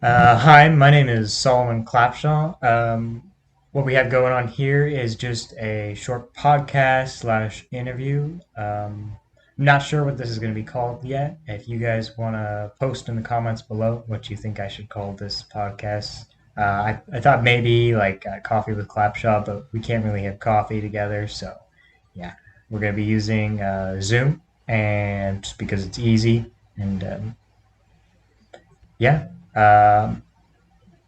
Hi, my name is Solomon Clapshaw. What we have going on here is just a short podcast slash interview. I'm not sure what this is going to be called yet. If you guys want to post in the comments below what you think I should call this podcast. I thought maybe like coffee with Clapshaw, but we can't really have coffee together. So, yeah, we're going to be using Zoom, and just because it's easy. And yeah. Um,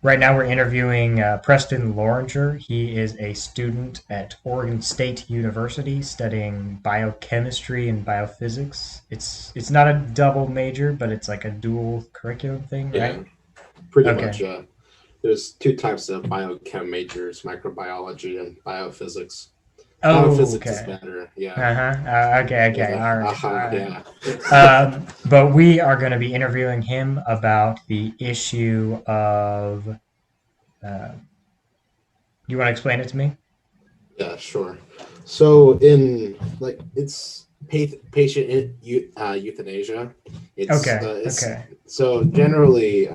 Right now, we're interviewing Preston Loranger. He is a student at Oregon State University studying biochemistry and biophysics. It's not a double major, but it's like a dual curriculum thing, right? Yeah, pretty Okay. much. There's two types of biochem majors: microbiology and biophysics. Oh, Biophysics is okay. better. Yeah, Uh-huh. Okay, okay. yeah, All right, all right. yeah, But we are going to be interviewing him about the issue of. Uh, you want to explain it to me? yeah. Sure. So in like it's patient euthanasia. Okay, It's okay. so generally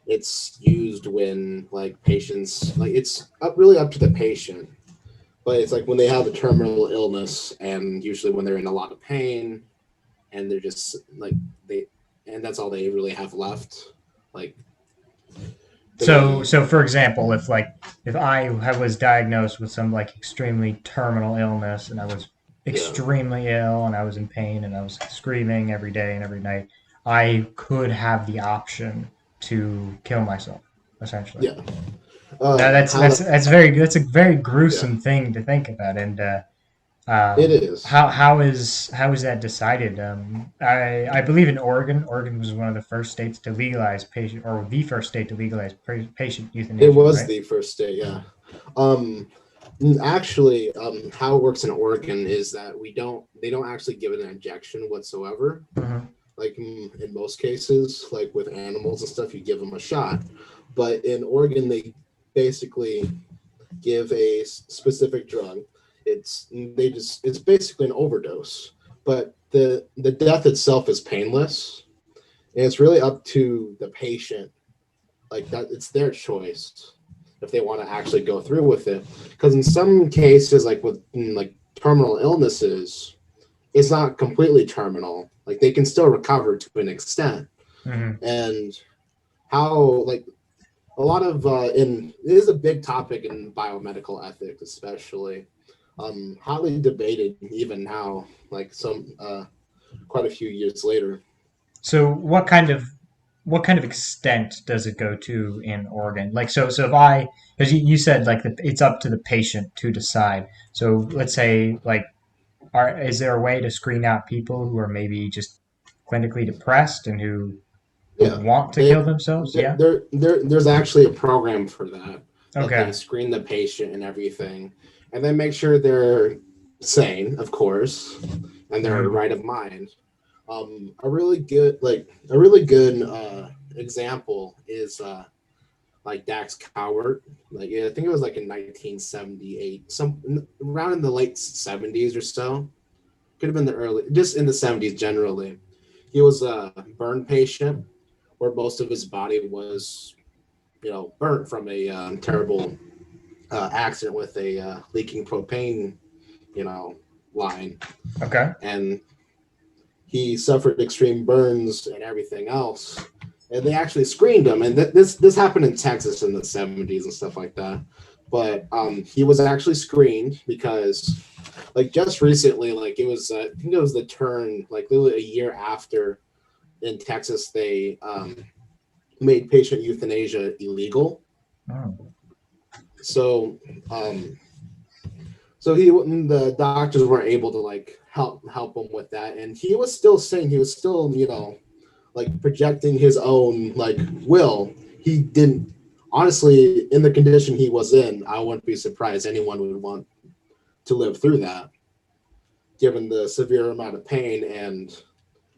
it's used when like patients like it's really up to the patient, but it's like when they have a terminal illness and usually when they're in a lot of pain and they're just like they and that's all they really have left. Like So, they so for example, if I was diagnosed with some like extremely terminal illness and I was yeah, extremely ill and I was in pain and I was screaming every day and every night, I could have the option to kill myself, essentially. yeah. Now that's How that's to that's a very yeah, gruesome thing to think about, and it is. how is that decided? I believe in Oregon. Oregon was one of the first states to legalize patient, or the first state to legalize patient It euthanasia, was right? the first day, yeah. Um Actually, how it works in Oregon is that they don't actually give an injection whatsoever. Hmm. Like in most cases, like with animals and stuff, you give them a shot. But in Oregon, they basically give a specific drug. It's basically an overdose, but the death itself is painless, and it's really up to the patient. Like that, it's their choice if they want to actually go through with it. Because in some cases, like with like terminal illnesses, it's not completely terminal. Like they can still recover to an extent, Hmm. and how like a lot of in it is a big topic in biomedical ethics, especially hotly debated even now, like some quite a few years later. So what kind of extent does it go to in Oregon? Like so if I because you said like it's up to the patient to decide. So let's say like is there a way to screen out people who are maybe just clinically depressed and who Yeah, want to they kill themselves? Yeah. there's actually a program for that, that they Okay. screen the patient and everything, and then make sure they're sane, of course, and they're Hmm. right of mind. A really good example is like Dax Cowart. Like yeah, I think it was like in 1978, some around in the late 70s or so. Could have been the early, just in the 70s generally. He was a burn patient where most of his body was, burnt from a terrible accident with a leaking propane, you know, line, Okay. and he suffered extreme burns and everything else. And they actually screened him, and this happened in Texas in the 70s and stuff like that. But he was actually screened because, like, just recently, like it was, I think it was the turn, like literally a year after in Texas, they made patient euthanasia illegal. Oh. So, um, so the doctors weren't able to like help him with that, and he was still saying he was still, like projecting his own like will. He didn't honestly in the condition he was in. I wouldn't be surprised anyone would want to live through that, given the severe amount of pain and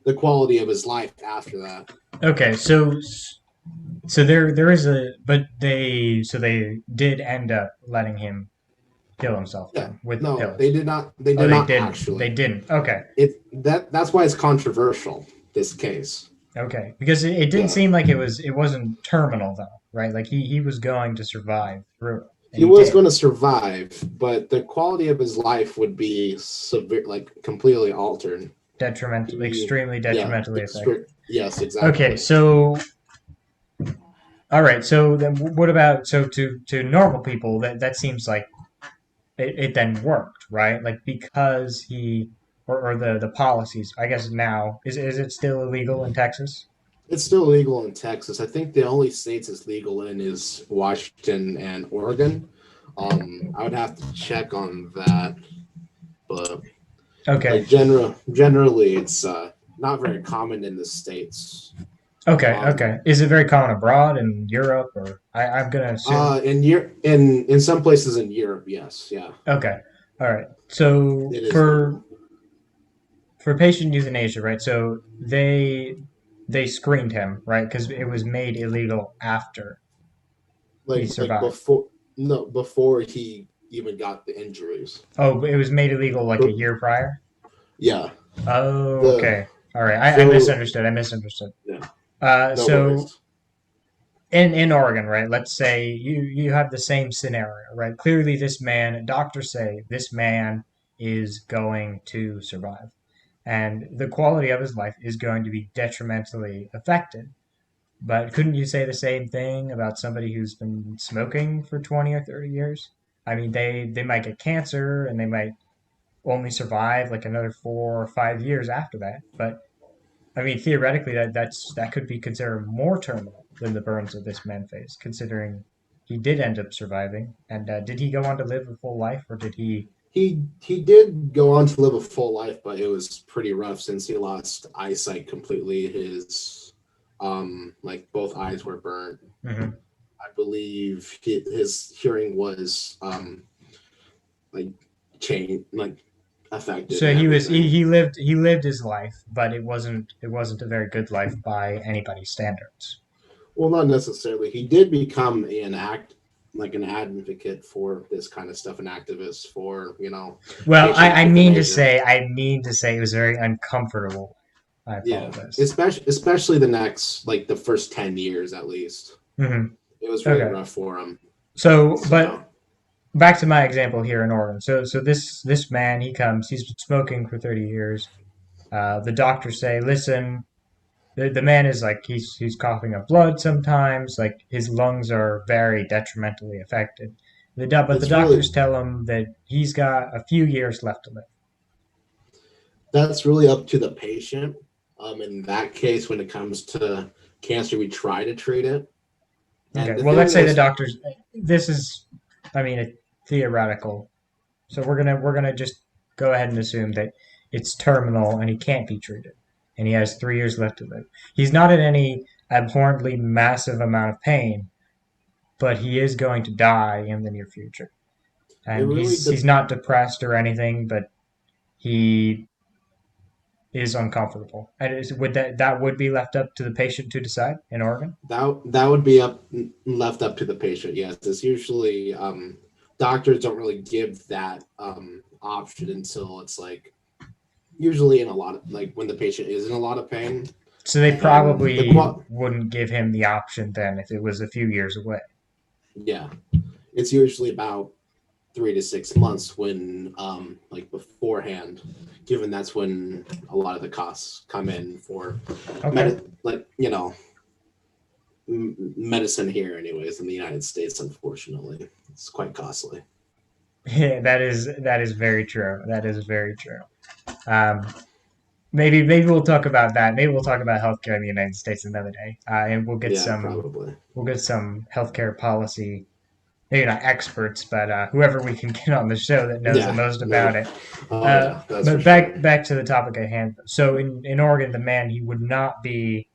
the quality of his life after that. Okay. So there is a but they did end up letting him kill himself Yeah, then with the no, pills. They Oh, did they not didn't. They actually. didn't. Okay. That's why it's controversial. This case. Okay, because it didn't Yeah, seem like it wasn't terminal though, right? Like he was going to survive through it, and he he was did. going to survive, but the quality of his life would be severe, like completely altered. Detrimental, He, extremely yeah, detrimentally affected. yes, Okay, exactly. so all right, so then what about so to normal people that seems like it then worked, right? Like because he or the policies, I guess now is it still illegal in Texas? It's still legal in Texas. I think the only states it's legal in is Washington and Oregon. I would have to check on that, but Okay, like generally, it's not very common in the states. okay. Is it very common abroad in Europe or I'm gonna assume In some places in Europe, yes, yeah, okay. All right. So it is legal. for patient euthanasia, right? So they screened him, right? Because it was made illegal after he Like survived. before, no, before he even got the injuries. Oh, but it was made illegal like a But year prior. yeah, Oh, the okay. All right. I so misunderstood. I misunderstood. yeah, no So worries. in Oregon, right? Let's say you have the same scenario, right? Clearly, this man, doctors say this man is going to survive, and the quality of his life is going to be detrimentally affected. But couldn't you say the same thing about somebody who's been smoking for 20 or 30 years? I mean, they might get cancer and they might only survive like another 4 or 5 years after that. But I mean, theoretically, that could be considered more terminal than the burns that this man faced, considering he did end up surviving. And did he go on to live a full life, or did he? He did go on to live a full life, but it was pretty rough since he lost eyesight completely. His like both eyes were burnt. Mhm. I believe his hearing was like changed, like affected So and everything. he lived his life, but it wasn't a very good life by anybody's standards. Well, not necessarily. He did become an advocate for this kind of stuff, an activist for Well, patient euthanasia. I mean to say it was very uncomfortable. I Yeah, apologize. especially the next like the first 10 years at least. Hmm. It was very Okay. rough for him. So, but So back to my example here in Oregon. So this man, he comes, he's been smoking for 30 years. The doctors say, listen, the man is like he's coughing up blood sometimes, like his lungs are very detrimentally affected. But the it's doctors really tell him that he's got a few years left to live. that's really up to the patient. In that case, when it comes to cancer, we try to treat it. And Okay. the Well, let's thing say the is, doctors. This is, I mean, a theoretical. So we're gonna just go ahead and assume that it's terminal and he can't be treated, and he has 3 years left to live. He's not in any abhorrently massive amount of pain, but he is going to die in the near future. it And really he's not depressed or anything, but he is uncomfortable. And would that would be left up to the patient to decide in Oregon? that would be left up to the patient. Yes, it's usually doctors don't really give that option until it's like usually in a lot of like when the patient is in a lot of pain So they and the probably wouldn't give him the option then if it was a few years away. yeah, it's usually about 3 to 6 months when like beforehand, given that's when a lot of the costs come in for Okay. like medicine here anyways in the United States. Unfortunately, it's quite costly. Yeah, that is very true. That is very true. Um, maybe we'll talk about that. Maybe we'll talk about healthcare in the United States another day, and Yeah, probably. we'll get some healthcare policy. Maybe not experts, but whoever we can get on the show that knows the Yeah, most no. about it. Oh yeah, that's for But sure. back to the topic at hand. So in Oregon, the man he would not be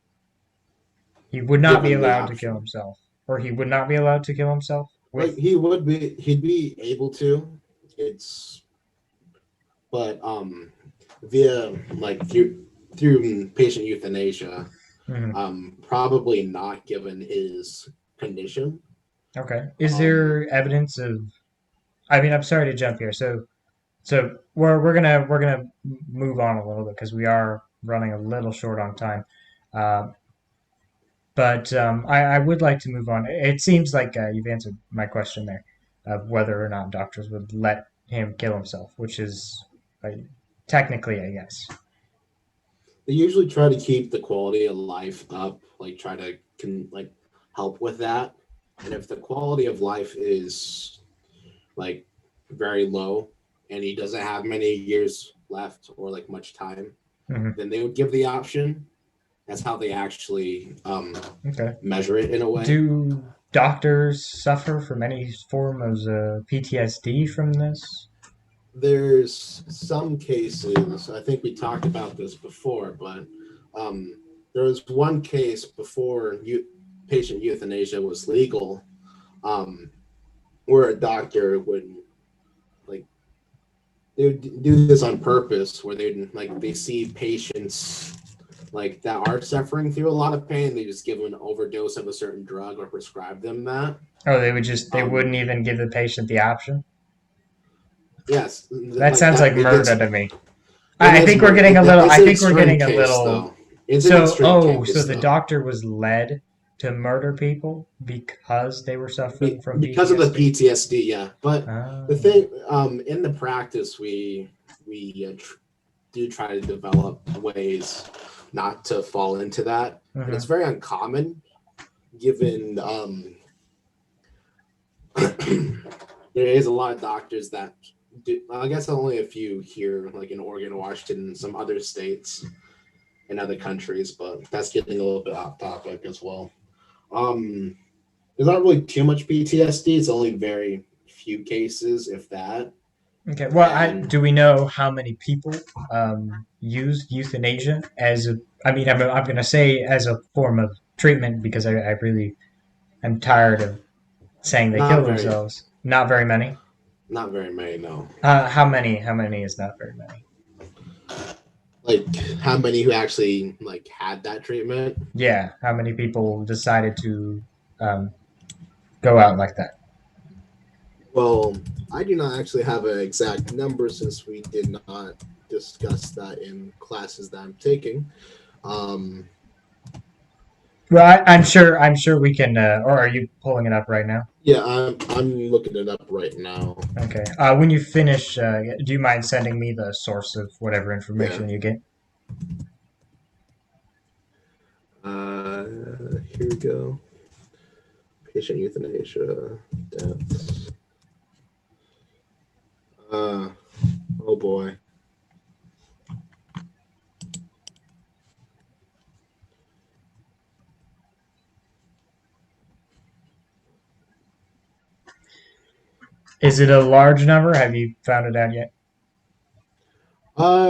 Given the allowed to kill option, himself, or he would not be allowed to kill himself like with. he'd be able to. It's but via like through patient euthanasia, Mhm. probably not given his condition. Okay. Is Um, there evidence of? I mean, I'm sorry to jump here. So we're gonna move on a little bit because we are running a little short on time. Uh, but I would like to move on. It seems like you've answered my question there of whether or not doctors would let him kill himself, which is uh, technically, I guess. They usually try to keep the quality of life up, like try to like help with that. And if the quality of life is like very low and he doesn't have many years left or like much time, Hmm. then they would give the option. That's how they actually Okay. measure it in a way. Do doctors suffer from any form of PTSD from this? There's some cases, I think we talked about this before, but there was one case before patient euthanasia was legal, um, where a doctor would like they would do this on purpose, where they see patients like that are suffering through a lot of pain. They just give them an overdose of a certain drug or prescribe them that. Oh, they Um, wouldn't even give the patient the option? yes, That like sounds that. like murder to me. It I is think we're murder. getting a little, It's I an think we're extreme getting a case, little, though. It's an so, extreme oh, so case, the though. doctor was led to murder people because they were suffering from Because of the PTSD? PTSD, yeah. But the Oh, thing, in the practice, we do try to develop ways not to fall into that, and it's hmm. very uncommon given there is a lot of doctors that do. I guess only a few here, like in Oregon, Washington, and some other states and other countries, but that's getting a little bit off topic as well. Um, there's not really too much PTSD. It's only very few cases, if that. Okay. Well, And do we know how many people use euthanasia as a, I mean, I'm going to say as a form of treatment because I really am tired of saying they not kill very, themselves. Not very many. not very many. No, How many? How many is not very many? like how many who actually like had that treatment? Yeah. How many people decided to um, go out like that? Well, I do not actually have an exact number since we did not discuss that in classes that I'm taking. Um, Well, I'm sure we can. Or are you pulling it up right now? yeah, I'm looking it up right now. Okay. When you finish, do you mind sending me the source of whatever Yeah. information you get? Here we go. Patient euthanasia deaths. Uh, oh boy. Is it a large number? Have you found it out yet?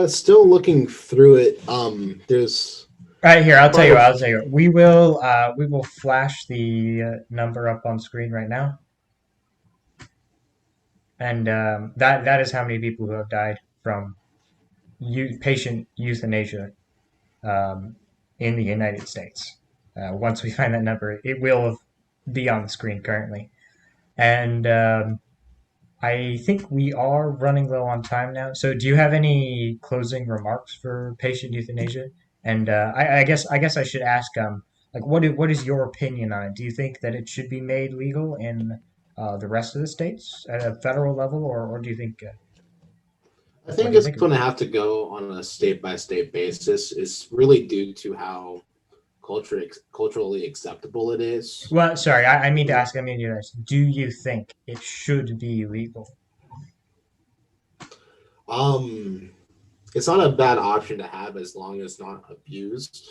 Still looking through it. There's Right here, I'll tell quite you. a. I'll tell you. We will flash the number up on screen right now, and that is how many people who have died from patient euthanasia um, in the United States. Once we find that number, it will be on the screen currently, and I think we are running low on time now. So, do you have any closing remarks for patient euthanasia? And I guess I should ask, like, what is your opinion on it? Do you think that it should be made legal in the rest of the states at a federal level, or do you think I what think do you it's think about going to it? have to go on a state by state basis. It's really due to how culturally acceptable it is. Well, sorry, I mean to ask. I mean to ask. Do you think it should be legal? Um, it's not a bad option to have as long as not abused.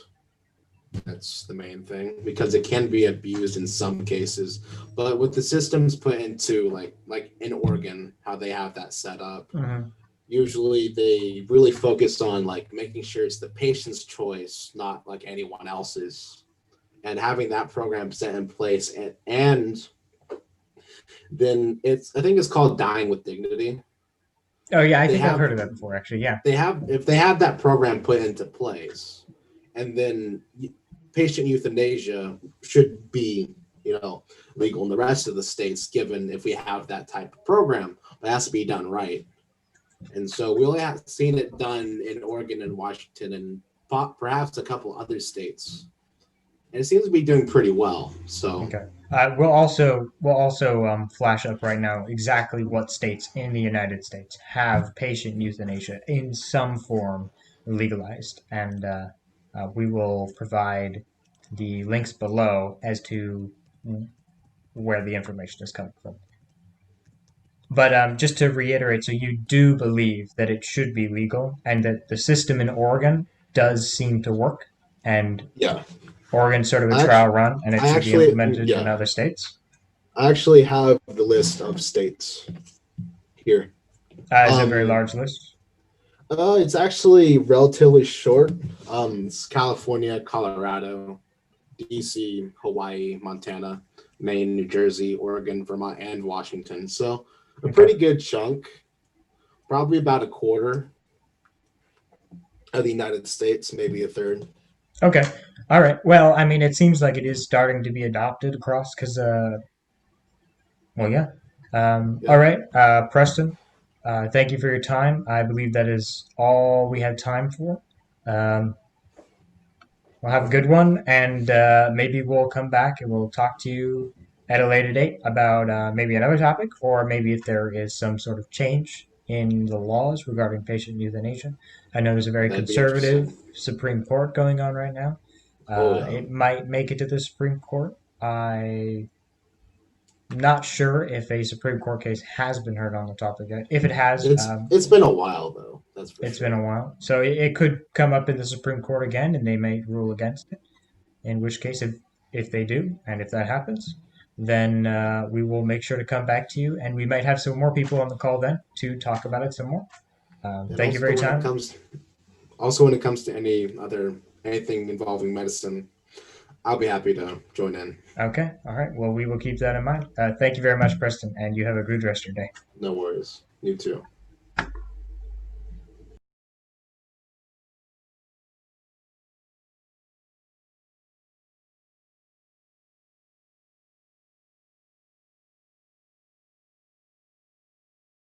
That's the main thing because it can be abused in some cases. But with the systems put into like in Oregon, how they have that set up, Hmm. usually they really focus on like making sure it's the patient's choice, not like anyone else's. And having that program set in place and then it's I think it's called dying with dignity. Oh yeah, I They think I've have heard of that before. Actually, yeah. they have if they have that program put into place and then patient euthanasia should be legal in the rest of the states given if we have that type of program, but it has to be done right. And so we only have seen it done in Oregon and Washington and perhaps a couple other states, and it seems to be doing pretty well. So Okay. We'll also flash up right now exactly what states in the United States have patient euthanasia in some form legalized, and we will provide the links below as to where the information is coming from. But just to reiterate, so you do believe that it should be legal, and that the system in Oregon does seem to work, and yeah, Oregon's sort of a I trial actually, run, and it I should be actually, implemented in yeah, other states. I actually have the list of states here. Is it a very Um, large list? it's actually relatively short. It's California, Colorado, DC, Hawaii, Montana, Maine, New Jersey, Oregon, Vermont, and Washington. So a Okay. pretty good chunk, probably about a quarter of the United States, maybe a third. Okay. All right. Well, I mean, it seems like it is starting to be adopted across because, well, yeah. All Yeah, right. Preston, thank you for your time. I believe that is all we have time for. Um, we'll have a good one, and maybe we'll come back and we'll talk to you at a later date about maybe another topic, or maybe if there is some sort of change in the laws regarding patient euthanasia. I know there's a very that'd be conservative interesting. Supreme Court going on right now. Oh yeah, It might make it to the Supreme Court. I'm not sure if a Supreme Court case has been heard on the topic yet. If it has, it's been a while though. That's for it's been sure. a while. So it could come up in the Supreme Court again, and they may rule against it. In which case, if they do, and if that happens, then we will make sure to come back to you, and we might have some more people on the call then to talk about it some more. And Thank you for your time. also when it comes to anything involving medicine, I'll be happy to join in. Okay, all right. Well, we will keep that in mind. Thank you very much, Preston, and you have a good rest of your day. No worries. You too.